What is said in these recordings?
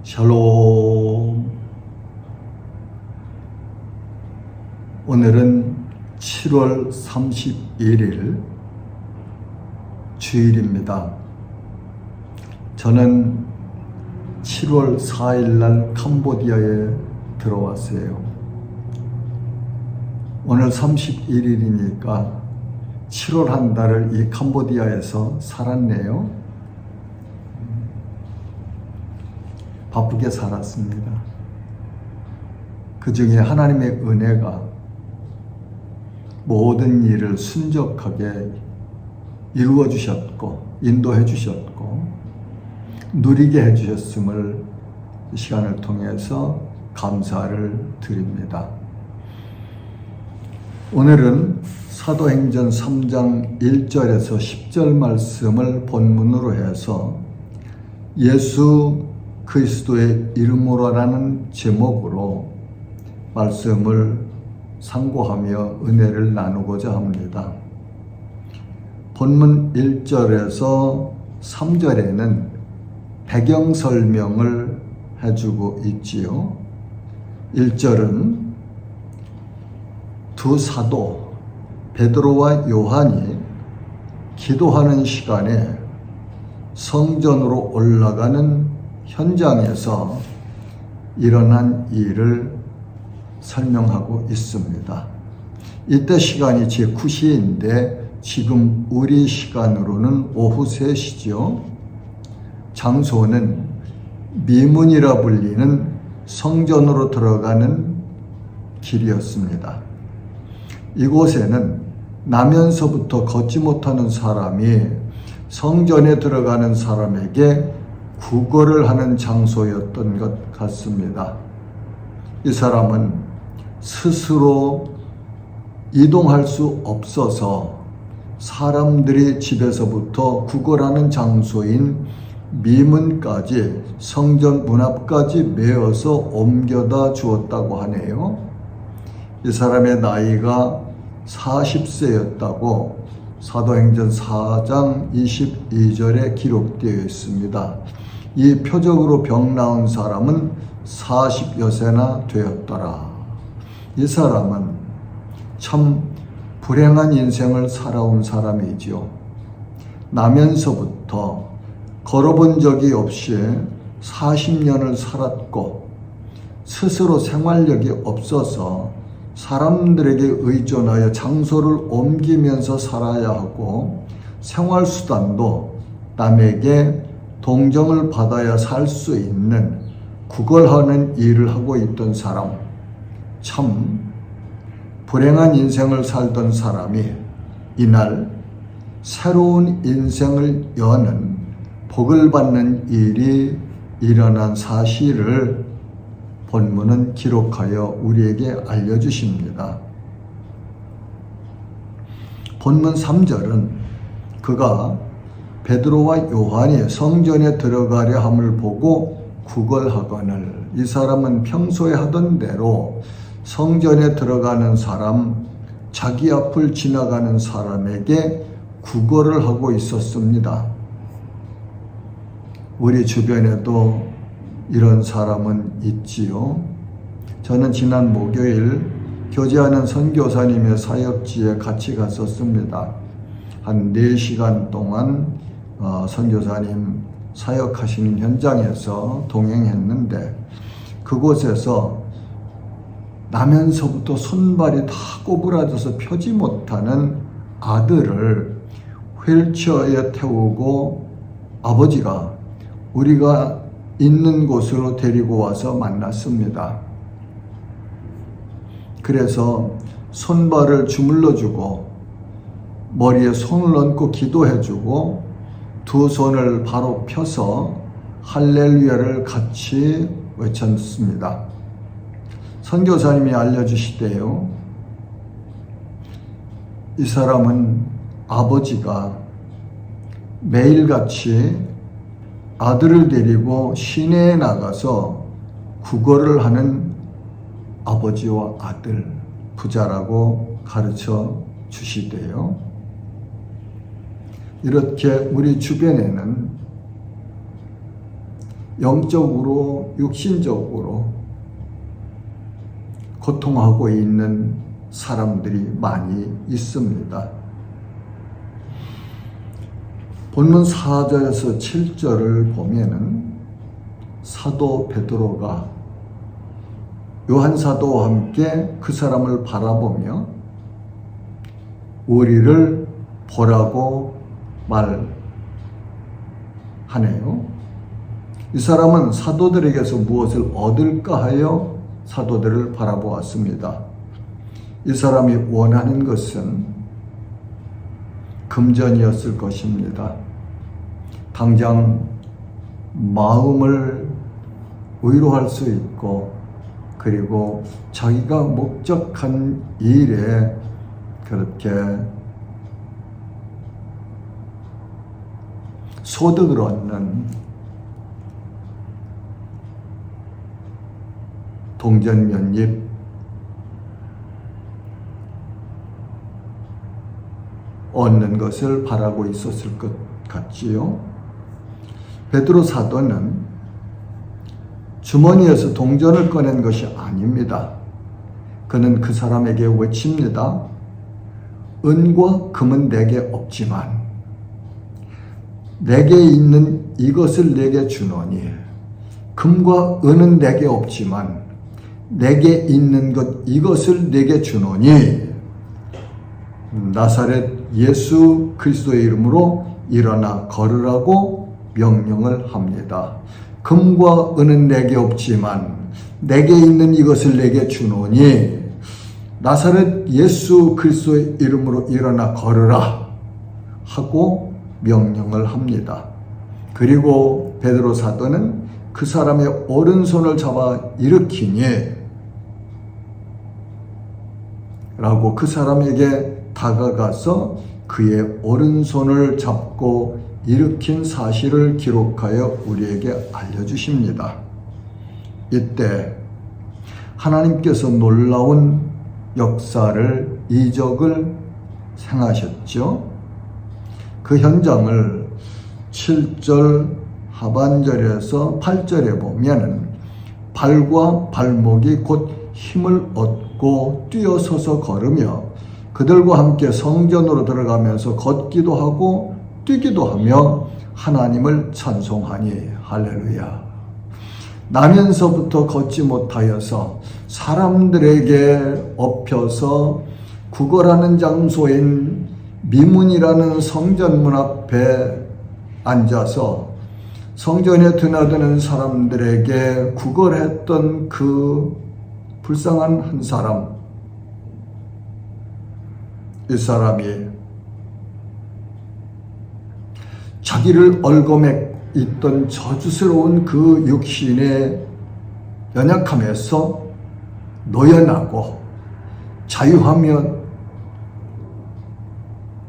샬롬. 오늘은 7월 31일 주일입니다. 저는 7월 4일 날 캄보디아에 들어왔어요. 오늘 31일이니까 7월 한 달을 이 캄보디아에서 살았네요. 바쁘게 살았습니다. 그 중에 하나님의 은혜가 모든 일을 순적하게 이루어 주셨고 인도해 주셨고 누리게 해 주셨음을 이 시간을 통해서 감사를 드립니다. 오늘은 사도행전 3장 1절에서 10절 말씀을 본문으로 해서 예수 그리스도의 이름으로라는 제목으로 말씀을 상고하며 은혜를 나누고자 합니다. 본문 1절에서 3절에는 배경 설명을 해주고 있지요. 1절은 두 사도 베드로와 요한이 기도하는 시간에 성전으로 올라가는 현장에서 일어난 일을 설명하고 있습니다. 이때 시간이 제9시인데 지금 우리 시간으로는 오후 3시죠. 장소는 미문이라 불리는 성전으로 들어가는 길이었습니다. 이곳에는 나면서부터 걷지 못하는 사람이 성전에 들어가는 사람에게 구걸을 하는 장소였던 것 같습니다. 이 사람은 스스로 이동할 수 없어서 사람들이 집에서부터 구걸하는 장소인 미문까지 성전 문 앞까지 메어서 옮겨다 주었다고 하네요. 이 사람의 나이가 40세였다고 사도행전 4장 22절에 기록되어 있습니다. 이 표적으로 병 나은 사람은 40여 세나 되었더라. 이 사람은 참 불행한 인생을 살아온 사람이지요. 나면서부터 걸어본 적이 없이 40년을 살았고 스스로 생활력이 없어서 사람들에게 의존하여 장소를 옮기면서 살아야 하고 생활수단도 남에게 동정을 받아야 살 수 있는 구걸하는 일을 하고 있던 사람, 참 불행한 인생을 살던 사람이 이날 새로운 인생을 여는 복을 받는 일이 일어난 사실을 본문은 기록하여 우리에게 알려주십니다. 본문 3절은 그가 베드로와 요한이 성전에 들어가려 함을 보고 구걸하거늘, 이 사람은 평소에 하던 대로 성전에 들어가는 사람, 자기 앞을 지나가는 사람에게 구걸을 하고 있었습니다. 우리 주변에도 이런 사람은 있지요. 저는 지난 목요일 교제하는 선교사님의 사역지에 같이 갔었습니다. 한 4시간 동안 선교사님 사역하시는 현장에서 동행했는데 그곳에서 나면서부터 손발이 다 꼬부라져서 펴지 못하는 아들을 휠체어에 태우고 아버지가 우리가 있는 곳으로 데리고 와서 만났습니다. 그래서 손발을 주물러주고 머리에 손을 얹고 기도해주고 두 손을 바로 펴서 할렐루야를 같이 외쳤습니다. 선교사님이 알려주시대요. 이 사람은 아버지가 매일같이 아들을 데리고 시내에 나가서 구걸을 하는 아버지와 아들, 부자라고 가르쳐 주시대요. 이렇게 우리 주변에는 영적으로, 육신적으로 고통하고 있는 사람들이 많이 있습니다. 본문 4절에서 7절을 보면은 사도 베드로가 요한 사도와 함께 그 사람을 바라보며 우리를 보라고 말하네요. 이 사람은 사도들에게서 무엇을 얻을까 하여 사도들을 바라보았습니다. 이 사람이 원하는 것은 금전이었을 것입니다. 당장 마음을 위로할 수 있고, 그리고 자기가 목적한 일에 그렇게 소득을 얻는 동전면입, 얻는 것을 바라고 있었을 것 같지요. 베드로 사도는 주머니에서 동전을 꺼낸 것이 아닙니다. 그는 그 사람에게 외칩니다. 은과 금은 내게 없지만 내게 있는 이것을 내게 주노니, 금과 은은 내게 없지만 내게 있는 것 이것을 내게 주노니, 나사렛 예수 그리스도의 이름으로 일어나 걸으라고 명령을 합니다. 금과 은은 내게 없지만 내게 있는 이것을 내게 주노니, 나사렛 예수 그리스도의 이름으로 일어나 걸으라 하고 명령을 합니다. 그리고 베드로 사도는 그 사람의 오른손을 잡아 일으키니 라고 그 사람에게 다가가서 그의 오른손을 잡고 일으킨 사실을 기록하여 우리에게 알려주십니다. 이때 하나님께서 놀라운 역사를, 이적을 행하셨죠. 그 현장을 7절 하반절에서 8절에 보면 발과 발목이 곧 힘을 얻고 뛰어서서 걸으며 그들과 함께 성전으로 들어가면서 걷기도 하고 뛰기도 하며 하나님을 찬송하니. 할렐루야. 나면서부터 걷지 못하여서 사람들에게 엎혀서 구걸하는 장소인 미문이라는 성전문 앞에 앉아서 성전에 드나드는 사람들에게 구걸했던 그 불쌍한 한 사람, 이 사람이 자기를 얽어매 있던 저주스러운 그 육신의 연약함에서 노연하고 자유하며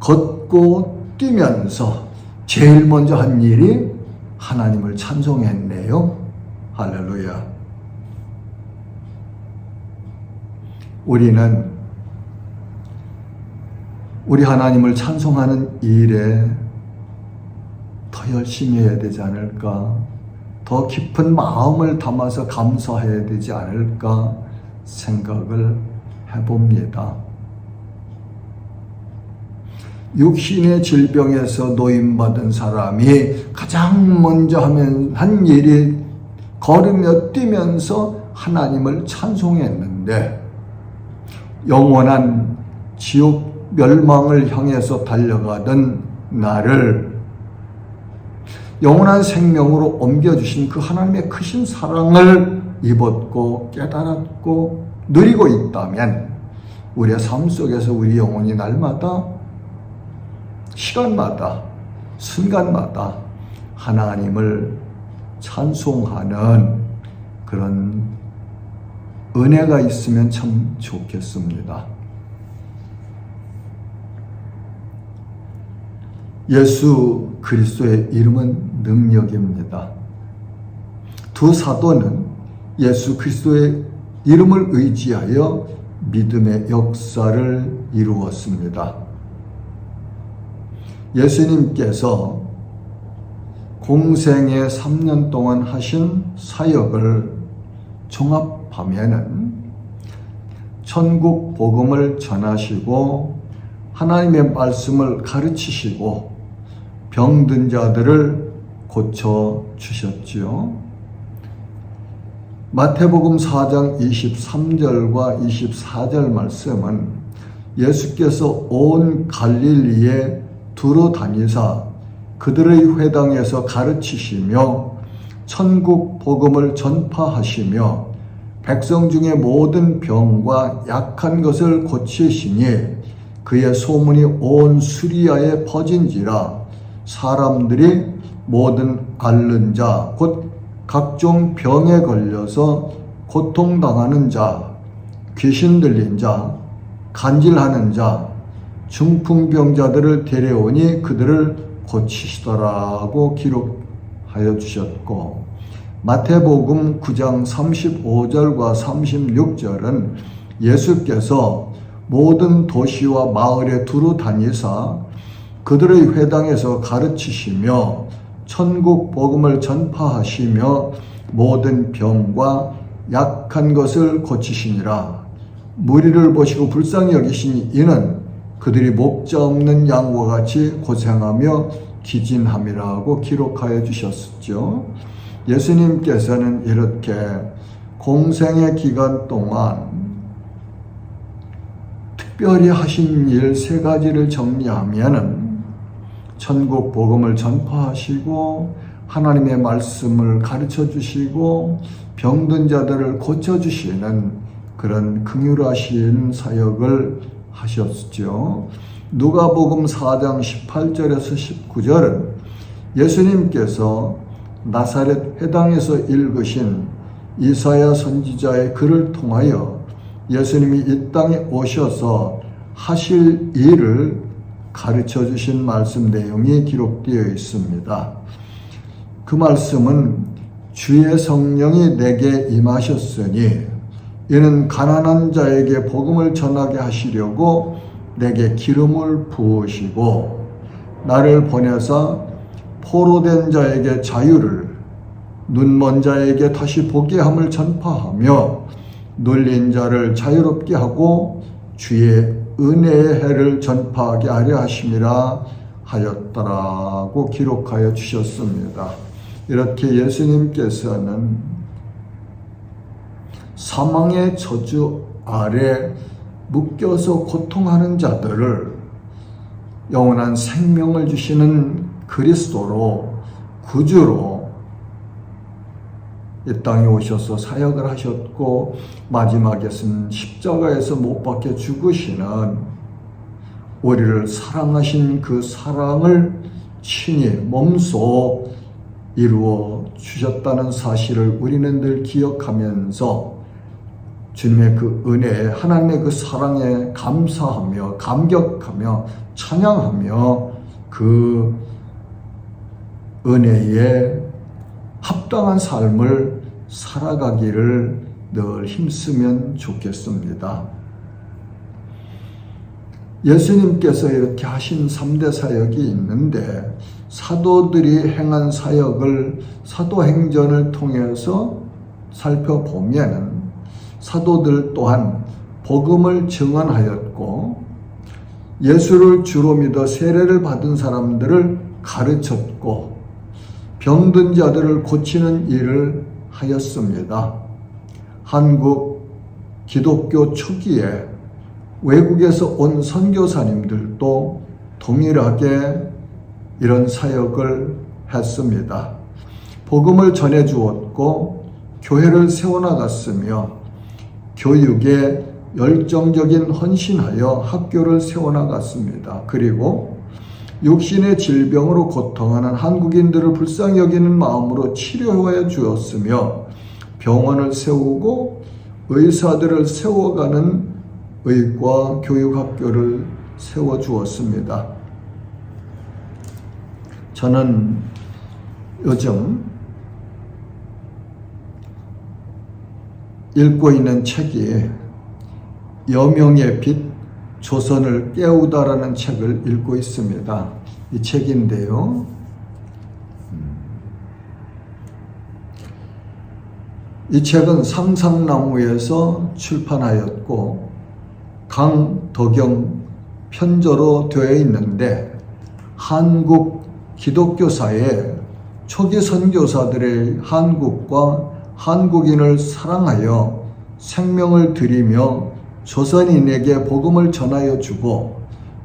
걷고 뛰면서 제일 먼저 한 일이 하나님을 찬송했네요. 할렐루야. 우리는 우리 하나님을 찬송하는 일에 더 열심히 해야 되지 않을까? 더 깊은 마음을 담아서 감사해야 되지 않을까 생각을 해봅니다. 육신의 질병에서 노임받은 사람이 가장 먼저 한 일이 걸으며 뛰면서 하나님을 찬송했는데, 영원한 지옥 멸망을 향해서 달려가던 나를 영원한 생명으로 옮겨주신 그 하나님의 크신 사랑을 입었고 깨달았고 누리고 있다면, 우리의 삶 속에서 우리 영혼이 날마다, 시간마다, 순간마다 하나님을 찬송하는 그런 은혜가 있으면 참 좋겠습니다. 예수 그리스도의 이름은 능력입니다. 두 사도는 예수 그리스도의 이름을 의지하여 믿음의 역사를 이루었습니다. 예수님께서 공생애 3년 동안 하신 사역을 종합하면은 천국 복음을 전하시고 하나님의 말씀을 가르치시고 병든 자들을 고쳐 주셨지요. 마태복음 4장 23절과 24절 말씀은 예수께서 온 갈릴리에 두루 다니사 그들의 회당에서 가르치시며 천국 복음을 전파하시며 백성 중에 모든 병과 약한 것을 고치시니 그의 소문이 온 수리아에 퍼진지라 사람들이 모든 앓는 자 곧 각종 병에 걸려서 고통당하는 자, 귀신 들린 자, 간질하는 자, 중풍병자들을 데려오니 그들을 고치시더라고 기록하여 주셨고, 마태복음 9장 35절과 36절은 예수께서 모든 도시와 마을에 두루 다니사 그들의 회당에서 가르치시며 천국 복음을 전파하시며 모든 병과 약한 것을 고치시니라. 무리를 보시고 불쌍히 여기시니 이는 그들이 목자 없는 양과 같이 고생하며 기진함이라고 기록하여 주셨죠. 예수님께서는 이렇게 공생의 기간 동안 특별히 하신 일 3가지를 정리하면은 천국 복음을 전파하시고 하나님의 말씀을 가르쳐 주시고 병든 자들을 고쳐 주시는 그런 긍휼하신 사역을 하셨죠. 누가복음 4장 18절에서 19절은 예수님께서 나사렛 회당에서 읽으신 이사야 선지자의 글을 통하여 예수님이 이 땅에 오셔서 하실 일을 가르쳐 주신 말씀 내용이 기록되어 있습니다. 그 말씀은 주의 성령이 내게 임하셨으니 이는 가난한 자에게 복음을 전하게 하시려고 내게 기름을 부으시고 나를 보내사 포로된 자에게 자유를 눈먼 자에게 다시 보게 함을 전파하며 눌린 자를 자유롭게 하고 주의 은혜의 해를 전파하게 하려 하심이라 하였더라고 기록하여 주셨습니다. 이렇게 예수님께서는 사망의 저주 아래 묶여서 고통하는 자들을 영원한 생명을 주시는 그리스도로 구주로 이 땅에 오셔서 사역을 하셨고 마지막에는 십자가에서 못 박혀 죽으시는 우리를 사랑하신 그 사랑을 친히 몸소 이루어 주셨다는 사실을 우리는 늘 기억하면서 주님의 그 은혜에 하나님의 그 사랑에 감사하며 감격하며 찬양하며 그 은혜에 합당한 삶을 살아가기를 늘 힘쓰면 좋겠습니다. 예수님께서 이렇게 하신 3대 사역이 있는데 사도들이 행한 사역을 사도행전을 통해서 살펴보면 사도들 또한 복음을 증언하였고 예수를 주로 믿어 세례를 받은 사람들을 가르쳤고 병든 자들을 고치는 일을 하였습니다. 한국 기독교 초기에 외국에서 온 선교사님들도 동일하게 이런 사역을 했습니다. 복음을 전해 주었고 교회를 세워나갔으며 교육에 열정적인 헌신하여 학교를 세워나갔습니다. 그리고 육신의 질병으로 고통하는 한국인들을 불쌍히 여기는 마음으로 치료해 주었으며 병원을 세우고 의사들을 세워가는 의과 교육학교를 세워주었습니다. 저는 요즘 읽고 있는 책이 여명의 빛 조선을 깨우다라는 책을 읽고 있습니다. 이 책인데요. 이 책은 상상나무에서 출판하였고 강덕영 편저로 되어 있는데 한국 기독교사의 초기 선교사들의 한국과 한국인을 사랑하여 생명을 드리며 조선인에게 복음을 전하여 주고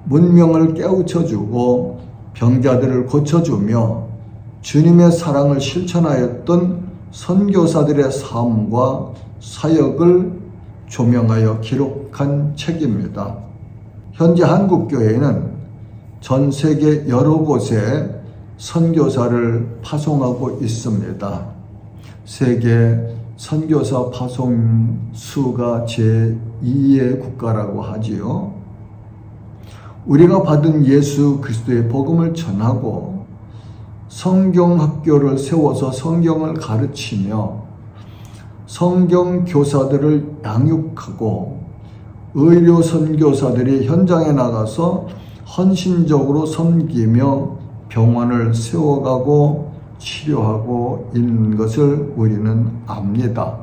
문명을 깨우쳐 주고 병자들을 고쳐주며 주님의 사랑을 실천하였던 선교사들의 삶과 사역을 조명하여 기록한 책입니다. 현재 한국교회는 전 세계 여러 곳에 선교사를 파송하고 있습니다. 세계 선교사 파송 수가 제2의 국가라고 하지요. 우리가 받은 예수 그리스도의 복음을 전하고 성경학교를 세워서 성경을 가르치며 성경 교사들을 양육하고 의료 선교사들이 현장에 나가서 헌신적으로 섬기며 병원을 세워가고 치료하고 있는 것을 우리는 압니다.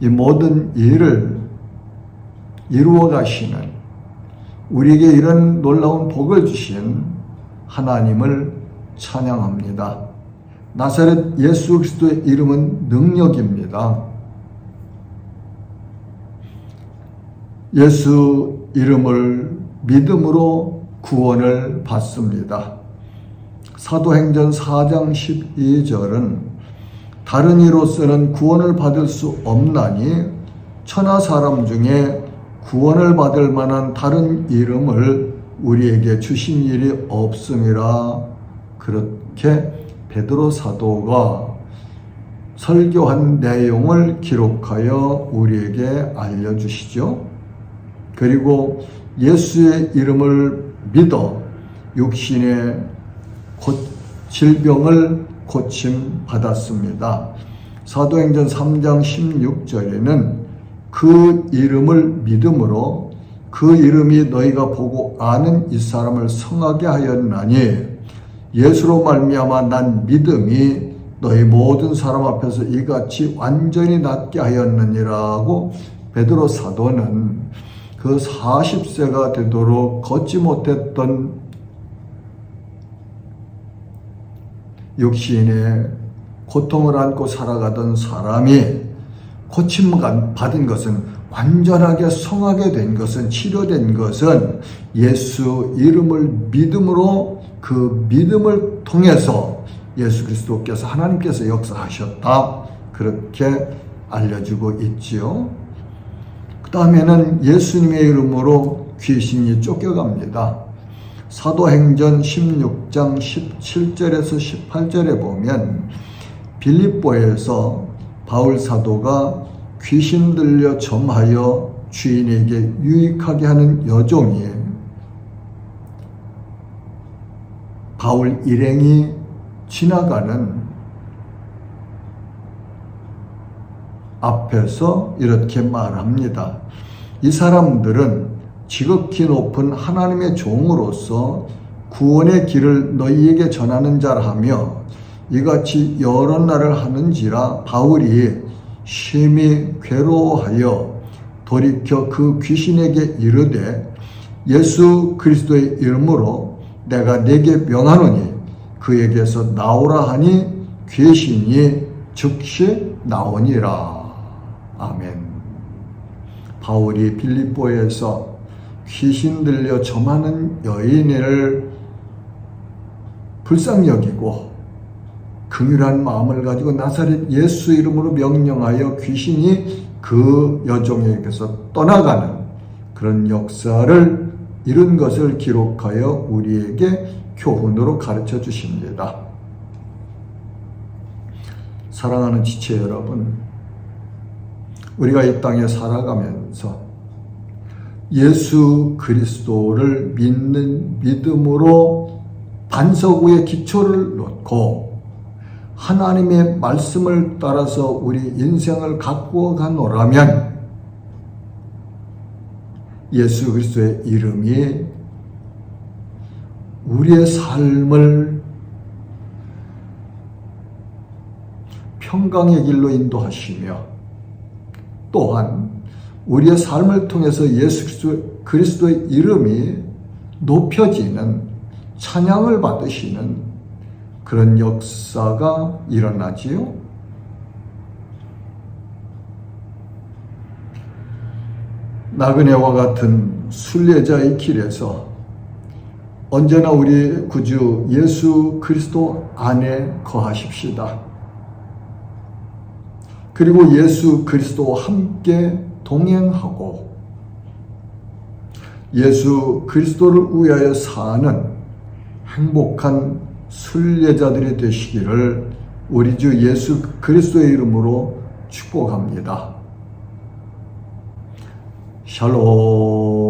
이 모든 일을 이루어 가시는 우리에게 이런 놀라운 복을 주신 하나님을 찬양합니다. 나사렛 예수 그리스도의 이름은 능력입니다. 예수 이름을 믿음으로 구원을 받습니다. 사도행전 4장 12절은 다른 이로서는 구원을 받을 수 없나니 천하 사람 중에 구원을 받을 만한 다른 이름을 우리에게 주신 일이 없음이라. 그렇게 베드로 사도가 설교한 내용을 기록하여 우리에게 알려주시죠. 그리고 예수의 이름을 믿어 육신의 질병을 고침 받았습니다. 사도행전 3장 16절에는 그 이름을 믿음으로 그 이름이 너희가 보고 아는 이 사람을 성하게 하였나니 예수로 말미암아 난 믿음이 너희 모든 사람 앞에서 이같이 완전히 낫게 하였느니라고 베드로 사도는 그 40세가 되도록 걷지 못했던 육신의 고통을 안고 살아가던 사람이 고침 받은 것은 완전하게 성하게 된 것은 치료된 것은 예수 이름을 믿음으로 그 믿음을 통해서 예수 그리스도께서 하나님께서 역사하셨다. 그렇게 알려주고 있지요. 그 다음에는 예수님의 이름으로 귀신이 쫓겨갑니다. 사도행전 16장 17절에서 18절에 보면 빌립보에서 바울 사도가 귀신 들려 점하여 주인에게 유익하게 하는 여종이 바울 일행이 지나가는 앞에서 이렇게 말합니다. 이 사람들은 지극히 높은 하나님의 종으로서 구원의 길을 너희에게 전하는 자라 하며 이같이 여러 날을 하는지라. 바울이 심히 괴로워하여 돌이켜 그 귀신에게 이르되 예수 그리스도의 이름으로 내가 네게 명하노니 그에게서 나오라 하니 귀신이 즉시 나오니라. 아멘. 바울이 빌립보에서 귀신 들려 점하는 여인을 불쌍히 여기고 긍휼한 마음을 가지고 나사렛 예수 이름으로 명령하여 귀신이 그 여종에게서 떠나가는 그런 역사를 이룬 것을 기록하여 우리에게 교훈으로 가르쳐 주십니다. 사랑하는 지체 여러분, 우리가 이 땅에 살아가면서 예수 그리스도를 믿는 믿음으로 안석 위에 기초를 놓고 하나님의 말씀을 따라서 우리 인생을 가꾸어 가노라면 예수 그리스도의 이름이 우리의 삶을 평강의 길로 인도하시며 또한 우리의 삶을 통해서 예수 그리스도의 이름이 높여지는 찬양을 받으시는 그런 역사가 일어나지요. 나그네와 같은 순례자의 길에서 언제나 우리 구주 예수 그리스도 안에 거하십시다. 그리고 예수 그리스도와 함께 동행하고 예수 그리스도를 위하여 사는 행복한 순례자들이 되시기를 우리 주 예수 그리스도의 이름으로 축복합니다. 샬롬.